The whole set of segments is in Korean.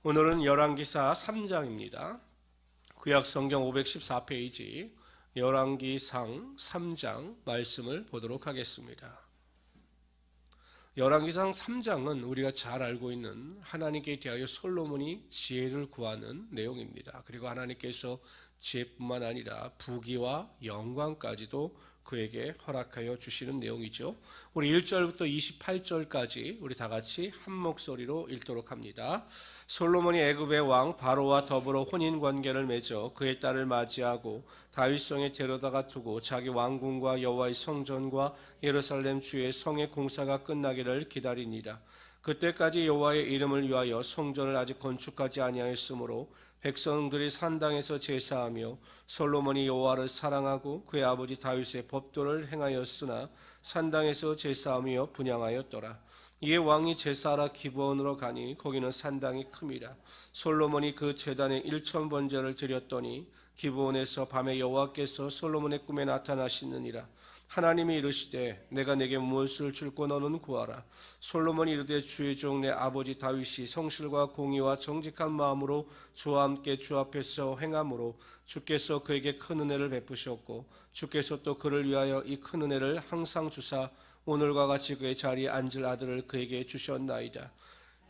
오늘은 열왕기사 3장입니다. 구약성경 514페이지 열왕기상 3장 말씀을 보도록 하겠습니다. 열왕기상 3장은 우리가 잘 알고 있는 하나님께 대하여 솔로몬이 지혜를 구하는 내용입니다. 그리고 하나님께서 지혜뿐만 아니라 부귀와 영광까지도 그에게 허락하여 주시는 내용이죠. 우리 1절부터 28절까지 우리 다 같이 한 목소리로 읽도록 합니다. 솔로몬이 애굽의 왕 바로와 더불어 혼인 관계를 맺어 그의 딸을 맞이하고 다윗성에 데려다가 두고 자기 왕궁과 여호와의 성전과 예루살렘 주의 성의 공사가 끝나기를 기다리니라. 그때까지 여호와의 이름을 위하여 성전을 아직 건축하지 아니하였으므로 백성들이 산당에서 제사하며 솔로몬이 여호와를 사랑하고 그의 아버지 다윗의 법도를 행하였으나 산당에서 제사하며 분향하였더라. 이에 왕이 제사하라 기브온으로 가니 거기는 산당이 큼이라. 솔로몬이 그 제단에 1000번제를 드렸더니 기브온에서 밤에 여호와께서 솔로몬의 꿈에 나타나시느니라. 하나님이 이르시되 내가 내게 무엇을 줄고 너는 구하라. 솔로몬이 이르되 주의 종 내 아버지 다윗이 성실과 공의와 정직한 마음으로 주와 함께 주 앞에서 행함으로 주께서 그에게 큰 은혜를 베푸셨고 주께서 또 그를 위하여 이 큰 은혜를 항상 주사 오늘과 같이 그의 자리에 앉을 아들을 그에게 주셨나이다.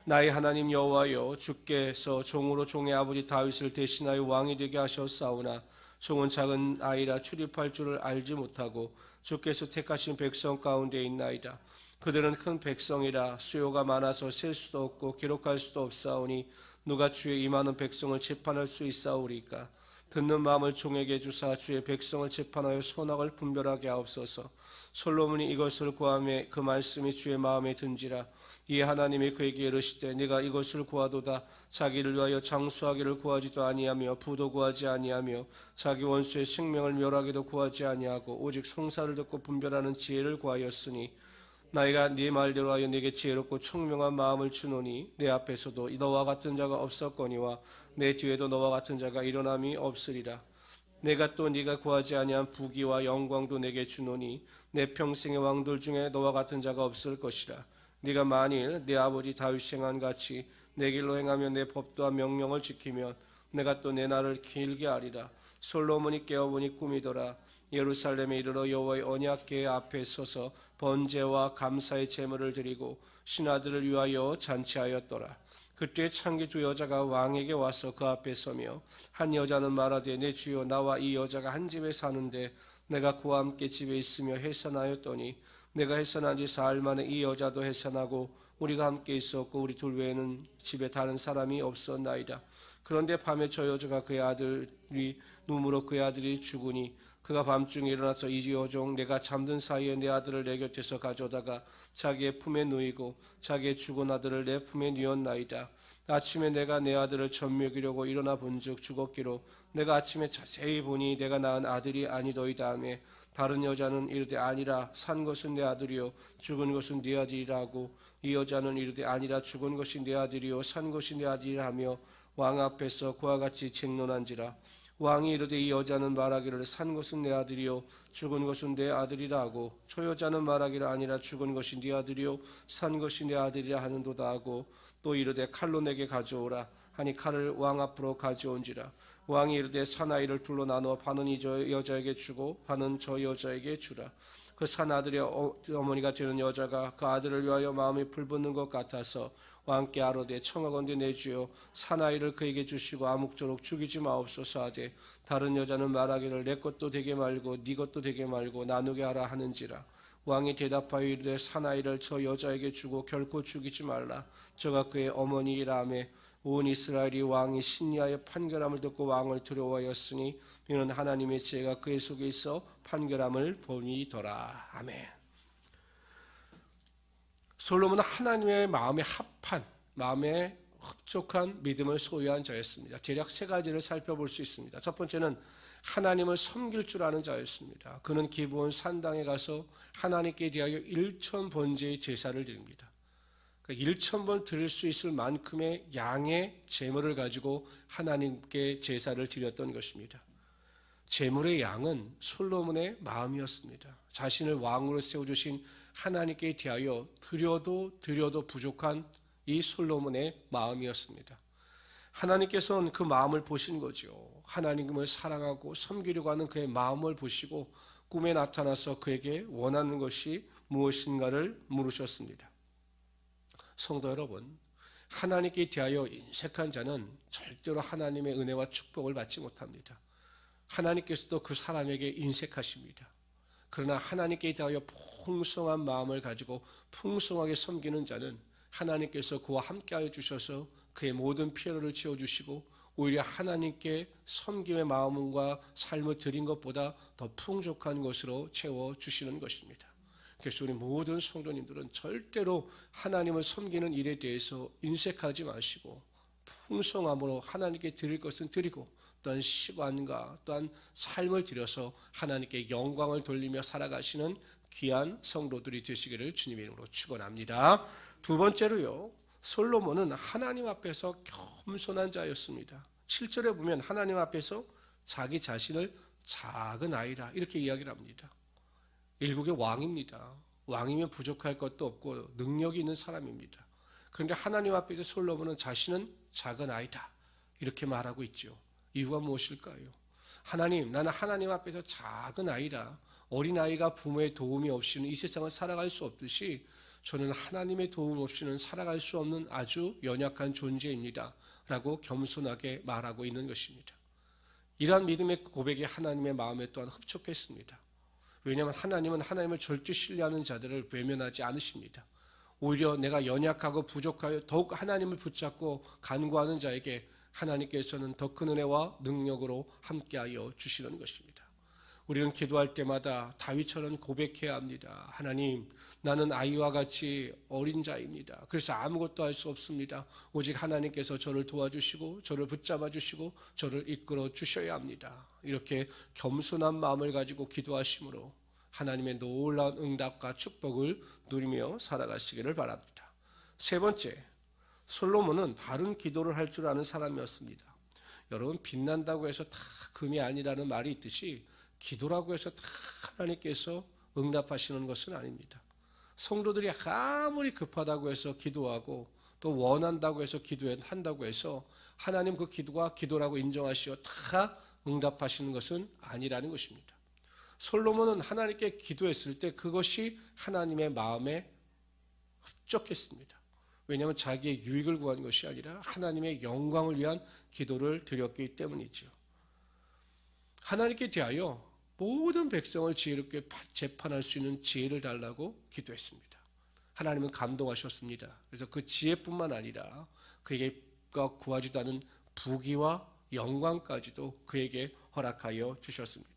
나의 하나님 여호와여, 주께서 종으로 종의 아버지 다윗을 대신하여 왕이 되게 하셨사오나 종은 작은 아이라 출입할 줄을 알지 못하고 주께서 택하신 백성 가운데 있나이다. 그들은 큰 백성이라 수요가 많아서 셀 수도 없고 기록할 수도 없사오니 누가 주의 임하는 백성을 재판할 수 있사오리까. 듣는 마음을 종에게 주사 주의 백성을 재판하여 선악을 분별하게 하옵소서. 솔로몬이 이것을 구하매 그 말씀이 주의 마음에 든지라. 이에 하나님이 그에게 이르시되 네가 이것을 구하도다. 자기를 위하여 장수하기를 구하지도 아니하며 부도 구하지 아니하며 자기 원수의 생명을 멸하기도 구하지 아니하고 오직 성사를 듣고 분별하는 지혜를 구하였으니 나이가 네 말대로 하여 네게 지혜롭고 총명한 마음을 주노니 내 앞에서도 너와 같은 자가 없었거니와 내 뒤에도 너와 같은 자가 일어남이 없으리라. 내가 또 네가 구하지 아니한 부귀와 영광도 내게 주노니 내 평생의 왕들 중에 너와 같은 자가 없을 것이라. 네가 만일 내 아버지 다윗 행한 같이 내 길로 행하며 내 법도와 명령을 지키면 내가 또 내 날을 길게 하리라. 솔로몬이 깨어보니 꿈이더라. 예루살렘에 이르러 여호와의 언약궤 앞에 서서 번제와 감사의 제물을 드리고 신하들을 위하여 잔치하였더라. 그때 창기 두 여자가 왕에게 와서 그 앞에 서며 한 여자는 말하되 내 주여, 나와 이 여자가 한 집에 사는데 내가 그와 함께 집에 있으며 해산하였더니 내가 해산한 지 사흘 만에 이 여자도 해산하고 우리가 함께 있었고 우리 둘 외에는 집에 다른 사람이 없었나이다. 그런데 밤에 저 여자가 그의 아들이 눈물로 그의 아들이 죽으니 그가 밤중에 일어나서 이 여종 내가 잠든 사이에 내 아들을 내 곁에서 가져다가 자기의 품에 누이고 자기의 죽은 아들을 내 품에 누었나이다. 아침에 내가 내 아들을 젖먹이려고 일어나 본즉 죽었기로 내가 아침에 자세히 보니 내가 낳은 아들이 아니더이다 하며 다른 여자는 이르되 아니라 산 것은 내 아들이요 죽은 것은 네 아들이라 하고 이 여자는 이르되 아니라 죽은 것이 내 아들이요 산 것이 내 아들이라 하며 왕 앞에서 그와 같이 쟁론한지라. 왕이 이르되 이 여자는 말하기를 산 것은 내 아들이요 죽은 것은 내 아들이라 하고 저 여자는 말하기를 아니라 죽은 것이 네 아들이요 산 것이 내 아들이라 하는도다 하고 또 이르되 칼로 내게 가져오라 하니 칼을 왕 앞으로 가져온지라. 왕이 이르되 사나이를 둘로 나누어 반은 이 여자에게 주고 반은 저 여자에게 주라. 그 사나들의 어머니가 되는 여자가 그 아들을 위하여 마음이 불붙는 것 같아서 왕께 아뢰되 청하건대 내 주여 사나이를 그에게 주시고 아묵도록 죽이지 마옵소서 하되 다른 여자는 말하기를 내 것도 되게 말고 네 것도 되게 말고 나누게 하라 하는지라. 왕이 대답하여 이르되 사나이를 저 여자에게 주고 결코 죽이지 말라. 저가 그의 어머니이라 하매 온 이스라엘이 왕이 심리하여 판결함을 듣고 왕을 두려워하였으니 이는 하나님의 지혜가 그의 속에 있어 판결함을 보이더라. 아멘. 솔로몬은 하나님의 마음에 합한, 마음에 흡족한 믿음을 소유한 자였습니다. 대략 세 가지를 살펴볼 수 있습니다. 첫 번째는 하나님을 섬길 줄 아는 자였습니다. 그는 기브온 산당에 가서 하나님께 대하여 1000번제의 제사를 드립니다. 1000번 드릴 수 있을 만큼의 양의 제물을 가지고 하나님께 제사를 드렸던 것입니다. 제물의 양은 솔로몬의 마음이었습니다. 자신을 왕으로 세워주신 하나님께 대하여 드려도 부족한 이 솔로몬의 마음이었습니다. 하나님께서는 그 마음을 보신 거죠. 하나님을 사랑하고 섬기려고 하는 그의 마음을 보시고 꿈에 나타나서 그에게 원하는 것이 무엇인가를 물으셨습니다. 성도 여러분, 하나님께 대하여 인색한 자는 절대로 하나님의 은혜와 축복을 받지 못합니다. 하나님께서도 그 사람에게 인색하십니다. 그러나 하나님께 대하여 풍성한 마음을 가지고 풍성하게 섬기는 자는 하나님께서 그와 함께하여 주셔서 그의 모든 피로를 채워주시고 오히려 하나님께 섬김의 마음과 삶을 드린 것보다 더 풍족한 것으로 채워주시는 것입니다. 그래서 우리 모든 성도님들은 절대로 하나님을 섬기는 일에 대해서 인색하지 마시고 풍성함으로 하나님께 드릴 것은 드리고 또한 시간과 또한 삶을 들여서 하나님께 영광을 돌리며 살아가시는 귀한 성도들이 되시기를 주님의 이름으로 축원합니다. 두 번째로요, 솔로몬은 하나님 앞에서 겸손한 자였습니다. 7절에 보면 하나님 앞에서 자기 자신을 작은 아이라 이렇게 이야기를 합니다. 일국의 왕입니다. 왕이면 부족할 것도 없고 능력이 있는 사람입니다. 그런데 하나님 앞에서 솔로몬은 자신은 작은 아이다 이렇게 말하고 있죠. 이유가 무엇일까요? 하나님, 나는 하나님 앞에서 작은 아이라, 어린아이가 부모의 도움이 없이는 이 세상을 살아갈 수 없듯이 저는 하나님의 도움 없이는 살아갈 수 없는 아주 연약한 존재입니다 라고 겸손하게 말하고 있는 것입니다. 이러한 믿음의 고백이 하나님의 마음에 또한 흡족했습니다. 왜냐하면 하나님은 하나님을 절대 신뢰하는 자들을 외면하지 않으십니다. 오히려 내가 연약하고 부족하여 더욱 하나님을 붙잡고 간구하는 자에게 하나님께서는 더 큰 은혜와 능력으로 함께하여 주시는 것입니다. 우리는 기도할 때마다 다윗처럼 고백해야 합니다. 하나님, 나는 아이와 같이 어린 자입니다. 그래서 아무것도 할 수 없습니다. 오직 하나님께서 저를 도와주시고 저를 붙잡아 주시고 저를 이끌어 주셔야 합니다. 이렇게 겸손한 마음을 가지고 기도하심으로 하나님의 놀라운 응답과 축복을 누리며 살아가시기를 바랍니다. 세 번째, 솔로몬은 바른 기도를 할 줄 아는 사람이었습니다. 여러분, 빛난다고 해서 다 금이 아니라는 말이 있듯이 기도라고 해서 다 하나님께서 응답하시는 것은 아닙니다. 성도들이 아무리 급하다고 해서 기도하고 또 원한다고 해서 기도한다고 해서 하나님 그 기도가 기도라고 인정하시어 다 응답하시는 것은 아니라는 것입니다. 솔로몬은 하나님께 기도했을 때 그것이 하나님의 마음에 흡족했습니다. 왜냐하면 자기의 유익을 구한 것이 아니라 하나님의 영광을 위한 기도를 드렸기 때문이죠. 하나님께 대하여 모든 백성을 지혜롭게 재판할 수 있는 지혜를 달라고 기도했습니다. 하나님은 감동하셨습니다. 그래서 그 지혜뿐만 아니라 그에게 구하지도 않은 부귀와 영광까지도 그에게 허락하여 주셨습니다.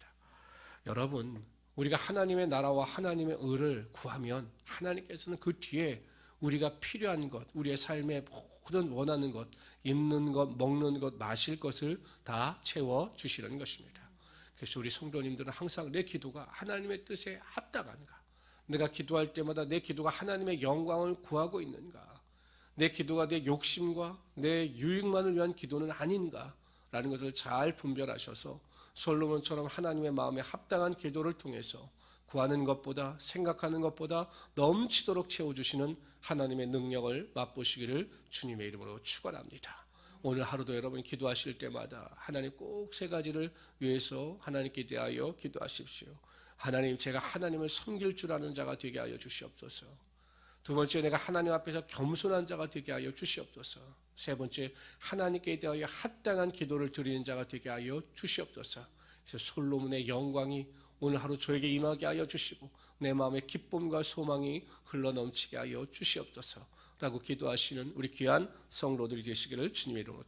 여러분, 우리가 하나님의 나라와 하나님의 의를 구하면 하나님께서는 그 뒤에 우리가 필요한 것, 우리의 삶에 모든 원하는 것, 입는 것, 먹는 것, 마실 것을 다 채워주시는 것입니다. 그래서 우리 성도님들은 항상 내 기도가 하나님의 뜻에 합당한가? 내가 기도할 때마다 내 기도가 하나님의 영광을 구하고 있는가? 내 기도가 내 욕심과 내 유익만을 위한 기도는 아닌가? 라는 것을 잘 분별하셔서 솔로몬처럼 하나님의 마음에 합당한 기도를 통해서 구하는 것보다 생각하는 것보다 넘치도록 채워주시는 하나님의 능력을 맛보시기를 주님의 이름으로 축원합니다. 오늘 하루도 여러분 기도하실 때마다 하나님 꼭 세 가지를 위해서 하나님께 대하여 기도하십시오. 하나님, 제가 하나님을 섬길 줄 아는 자가 되게 하여 주시옵소서. 두 번째, 내가 하나님 앞에서 겸손한 자가 되게 하여 주시옵소서. 세 번째, 하나님께 대하여 합당한 기도를 드리는 자가 되게 하여 주시옵소서. 그래서 솔로몬의 영광이 오늘 하루 저에게 임하게 하여 주시고 내 마음의 기쁨과 소망이 흘러넘치게 하여 주시옵소서 라고 기도하시는 우리 귀한 성도들이 되시기를 주님의 이름으로